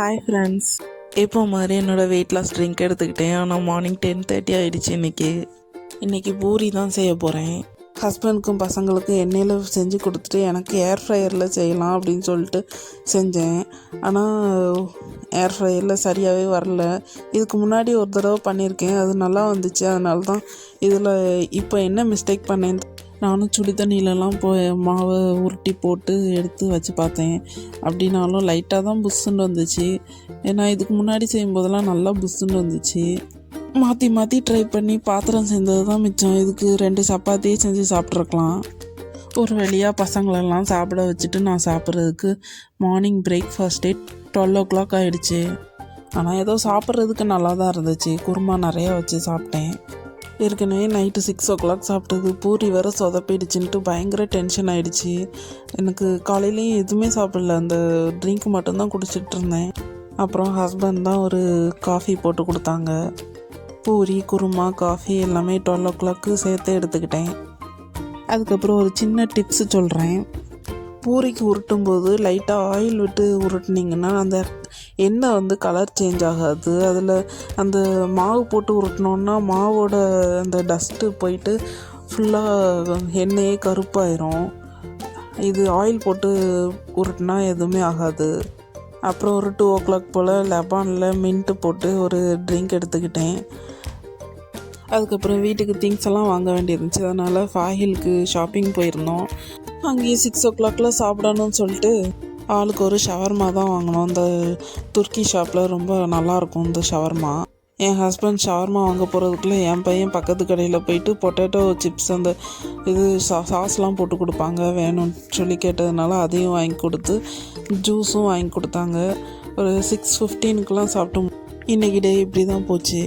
Hi friends, இப்போ மாதிரி என்னோடய வெயிட் லாஸ் ட்ரிங்க் எடுத்துக்கிட்டேன். ஆனால் மார்னிங் 10:30 ஆகிடுச்சு. இன்றைக்கி பூரி தான் செய்ய போகிறேன். ஹஸ்பண்டுக்கும் பசங்களுக்கும் எண்ணெயில் செஞ்சு கொடுத்துட்டு எனக்கு ஏர் ஃப்ரையரில் செய்யலாம் அப்படின்னு சொல்லிட்டு செஞ்சேன். ஆனால் ஏர் ஃப்ரையரில் சரியாகவே வரல. இதுக்கு முன்னாடி ஒரு தடவை பண்ணியிருக்கேன், அது நல்லா வந்துச்சு. அதனால தான் இதில் இப்போ என்ன மிஸ்டேக் பண்ணேன், நானும் சுடி தண்ணியிலலாம் மாவை உருட்டி போட்டு எடுத்து வச்சு பார்த்தேன். அப்படின்னாலும் லைட்டாக தான் புஷ்ஷுன்னு வந்துச்சு. ஏன்னா இதுக்கு முன்னாடி செய்யும்போதெல்லாம் நல்லா புஷ்ஷுன்னு வந்துச்சு. மாற்றி மாற்றி ட்ரை பண்ணி பாத்திரம் செஞ்சது தான் மிச்சம். இதுக்கு 2 சப்பாத்தியே செஞ்சு சாப்பிட்ருக்கலாம். ஒரு வழியாக பசங்களெல்லாம் சாப்பிட வச்சுட்டு நான் சாப்பிட்றதுக்கு மார்னிங் பிரேக்ஃபாஸ்ட்டே 12 o'clock ஆகிடுச்சு. ஆனால் ஏதோ சாப்பிட்றதுக்கு நல்லா தான் இருந்துச்சு. குருமா நிறையா வச்சு சாப்பிட்டேன். ஏற்கனவே நைட்டு 6 o'clock சாப்பிட்டது பூரி வேறு சொதப்பிடுச்சுன்ட்டு பயங்கர டென்ஷன் ஆகிடுச்சு. எனக்கு காலையிலையும் எதுவுமே சாப்பிடல, அந்த ட்ரிங்க் மட்டும்தான் குடிச்சிட்டு இருந்தேன். அப்புறம் ஹஸ்பண்ட் தான் ஒரு காஃபி போட்டு கொடுத்தாங்க. பூரி, குருமா, காஃபி எல்லாமே 12 o'clock சேர்த்து எடுத்துக்கிட்டேன். அதுக்கப்புறம் ஒரு சின்ன டிப்ஸு சொல்கிறேன். பூரிக்கு உருட்டும்போது லைட்டாக ஆயில் விட்டு உருட்டினீங்கன்னா அந்த எண்ணெய் கலர் சேஞ்ச் ஆகாது. அதில் அந்த மாவு போட்டு உருட்டினோன்னா மாவோட அந்த டஸ்ட்டு போயிட்டு ஃபுல்லாக எண்ணெயே கருப்பாயிரும். இது ஆயில் போட்டு உருட்டினா எதுவுமே ஆகாது. அப்புறம் ஒரு 2 o'clock போல் லெபானில் மின்ட்டு போட்டு ஒரு ட்ரிங்க் எடுத்துக்கிட்டேன். அதுக்கப்புறம் வீட்டுக்கு திங்ஸ் எல்லாம் வாங்க வேண்டியிருந்துச்சு. அதனால் ஃபாஹிலுக்கு ஷாப்பிங் போயிருந்தோம். அங்கேயே 6 o'clock சாப்பிடணும்னு சொல்லிட்டு ஆளுக்கு ஒரு ஷவர்மா தான் வாங்கினோம். இந்த துர்க்கி ஷாப்பில் ரொம்ப நல்லாயிருக்கும் இந்த ஷவர்மா. என் ஹஸ்பண்ட் ஷவர்மா வாங்க போகிறதுக்குள்ளே என் பையன் பக்கத்து கடையில் போயிட்டு பொட்டேட்டோ சிப்ஸ் அந்த இது சாஸ்லாம் போட்டு கொடுப்பாங்க வேணும்னு சொல்லி கேட்டதுனால அதையும் வாங்கி கொடுத்து ஜூஸும் வாங்கி கொடுத்தாங்க. ஒரு 6:15 சாப்பிட்டோம். இன்றைக்கி டே இப்படி தான் போச்சு.